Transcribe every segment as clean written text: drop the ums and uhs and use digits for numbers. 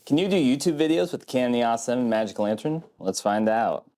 Can you do YouTube videos with the Canon EOS M and Magic Lantern? Let's find out.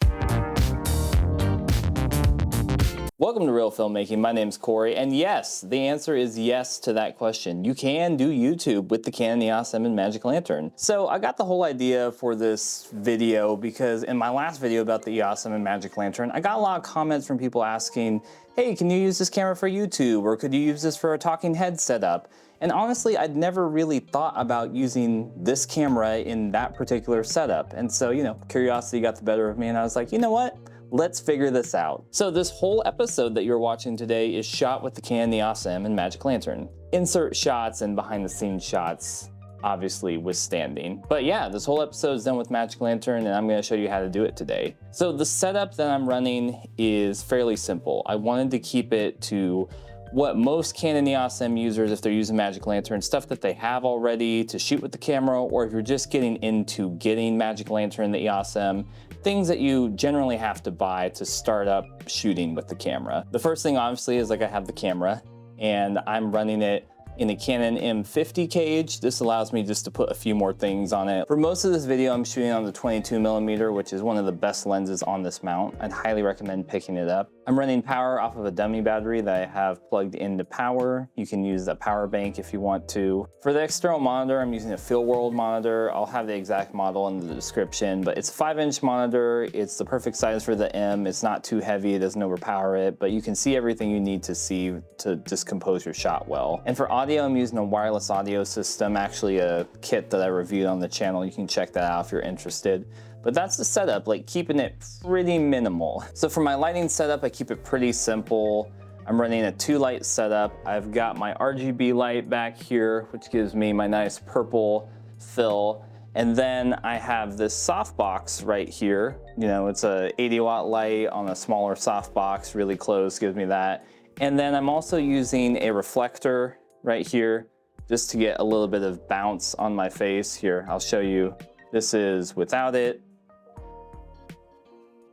Welcome to Reel Filmmaking. My name's Corey, and yes, the answer is yes to that question. You can do YouTube with the Canon EOS M and Magic Lantern. So I got the whole idea for this video because in my last video about the EOS M and Magic Lantern, I got a lot of comments from people asking, hey, can you use this camera for YouTube? Or could you use this for a talking head setup? And honestly, I'd never really thought about using this camera in that particular setup. And so, curiosity got the better of me, and I was like, you know what? Let's figure this out. So this whole episode that you're watching today is shot with the Canon EOS M and Magic Lantern. Insert shots and behind the scenes shots obviously withstanding. But yeah, this whole episode is done with Magic Lantern, and I'm gonna show you how to do it today. So the setup that I'm running is fairly simple. I wanted to keep it to what most Canon EOS M users, if they're using Magic Lantern, stuff that they have already to shoot with the camera, or if you're just getting into getting Magic Lantern, the EOS M, things that you generally have to buy to start up shooting with the camera. The first thing obviously is I have the camera, and I'm running it in a Canon M50 cage. This allows me just to put a few more things on it. For most of this video, I'm shooting on the 22mm, which is one of the best lenses on this mount. I'd highly recommend picking it up. I'm running power off of a dummy battery that I have plugged into power. You can use a power bank if you want to. For the external monitor, I'm using a FieldWorld monitor. I'll have the exact model in the description, but it's a 5-inch monitor. It's the perfect size for the M. It's not too heavy, it doesn't overpower it, but you can see everything you need to see to just compose your shot well. And for audio, I'm using a wireless audio system, actually a kit that I reviewed on the channel. You can check that out if you're interested. But that's the setup, keeping it pretty minimal. So for my lighting setup, I keep it pretty simple. I'm running a 2-light setup. I've got my RGB light back here, which gives me my nice purple fill. And then I have this softbox right here. It's a 80-watt light on a smaller softbox, really close, gives me that. And then I'm also using a reflector right here just to get a little bit of bounce on my face. Here, I'll show you. This is without it.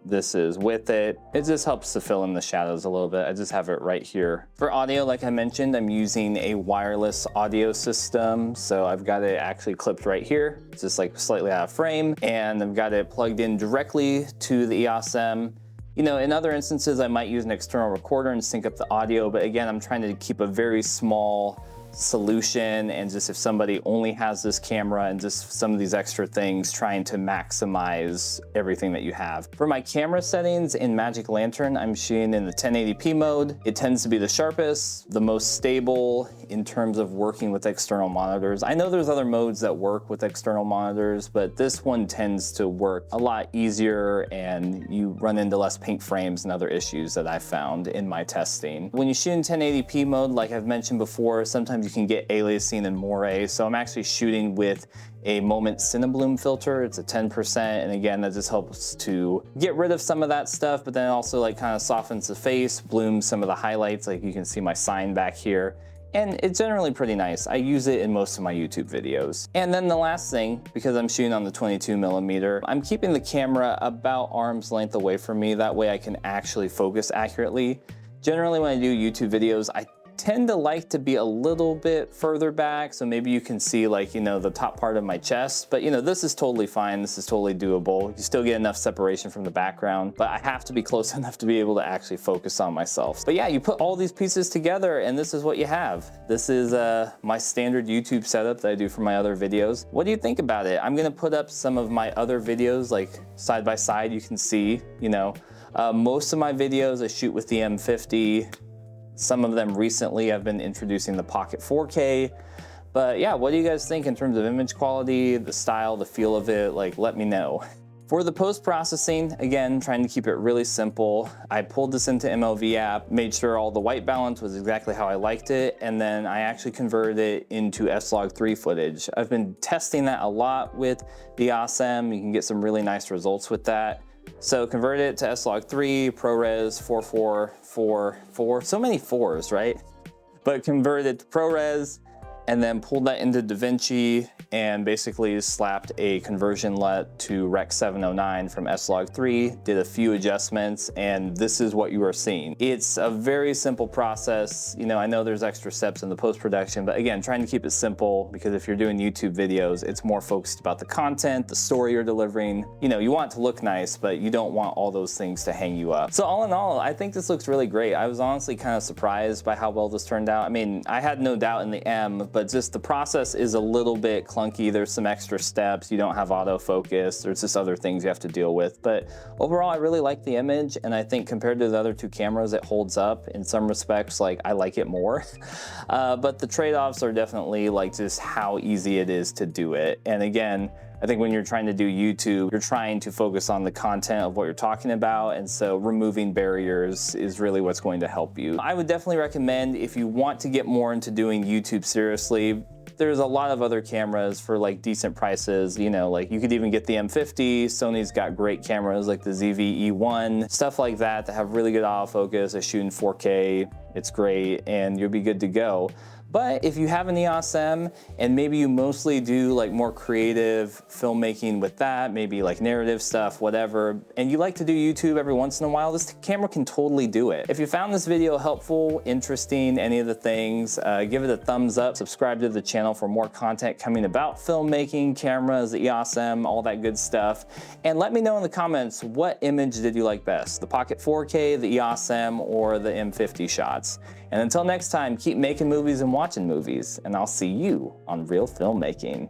This is with it. It just helps to fill in the shadows a little bit. I just have it right here. For audio, like I mentioned, I'm using a wireless audio system. So I've got it actually clipped right here. It's just slightly out of frame, and I've got it plugged in directly to the EOS M. In other instances, I might use an external recorder and sync up the audio, but again, I'm trying to keep a very small solution, and just if somebody only has this camera and just some of these extra things, trying to maximize everything that you have. For my camera settings in Magic Lantern, I'm shooting in the 1080p mode. It tends to be the sharpest, the most stable in terms of working with external monitors. I know there's other modes that work with external monitors, but this one tends to work a lot easier, and you run into less pink frames and other issues that I found in my testing. When you shoot in 1080p mode, like I've mentioned before, sometimes you can get Aliasing Moire. So I'm actually shooting with a Moment Cinebloom filter. It's a 10%, and again, that just helps to get rid of some of that stuff, but then also kind of softens the face, blooms some of the highlights, you can see my sign back here. And it's generally pretty nice. I use it in most of my YouTube videos. And then the last thing, because I'm shooting on the 22mm, I'm keeping the camera about arm's length away from me. That way I can actually focus accurately. Generally when I do YouTube videos, I tend to like to be a little bit further back, so maybe you can see the top part of my chest, but this is totally fine. This is totally doable. You still get enough separation from the background, but I have to be close enough to be able to actually focus on myself. But yeah, you put all these pieces together and this is what you have. This is my standard YouTube setup that I do for my other videos. What do you think about it? I'm gonna put up some of my other videos side by side. You can see, most of my videos I shoot with the M50. Some of them recently I've been introducing the Pocket 4K. But yeah, what do you guys think in terms of image quality, the style, the feel of it? Let me know. For the post-processing, again, trying to keep it really simple. I pulled this into MLV app, made sure all the white balance was exactly how I liked it, and then I actually converted it into S-Log3 footage. I've been testing that a lot with the EOS M. You can get some really nice results with that. So convert it to S-Log3, ProRes 4444, so many fours, right? But convert it to ProRes, and then pulled that into DaVinci and basically slapped a conversion LUT to Rec 709 from S-Log3, did a few adjustments, and this is what you are seeing. It's a very simple process. You know, I know there's extra steps in the post-production, but again, trying to keep it simple, because if you're doing YouTube videos, it's more focused about the content, the story you're delivering. You know, you want it to look nice, but you don't want all those things to hang you up. So all in all, I think this looks really great. I was honestly kind of surprised by how well this turned out. I mean, I had no doubt in the M, but just the process is a little bit clunky. There's some extra steps. You don't have autofocus. There's just other things you have to deal with. But overall, I really like the image, and I think compared to the other two cameras, it holds up. In some respects, like, I like it more. But the trade-offs are definitely like just how easy it is to do it. And again, I think when you're trying to do YouTube, you're trying to focus on the content of what you're talking about, and so removing barriers is really what's going to help you. I would definitely recommend, if you want to get more into doing YouTube seriously, there's a lot of other cameras for like decent prices. You know, like you could even get the M50. Sony's got great cameras like the ZV-E1, stuff like that have really good autofocus. They shoot in 4K. It's great, and you'll be good to go. But if you have an EOS M and maybe you mostly do like more creative filmmaking with that, maybe like narrative stuff, whatever, and you like to do YouTube every once in a while, this camera can totally do it. If you found this video helpful, interesting, any of the things, give it a thumbs up, subscribe to the channel for more content coming about filmmaking, cameras, the EOS M, all that good stuff. And let me know in the comments, what image did you like best? The Pocket 4K, the EOS M, or the M50 shots? And until next time, keep making movies and watching movies, and I'll see you on Reel Filmmaking.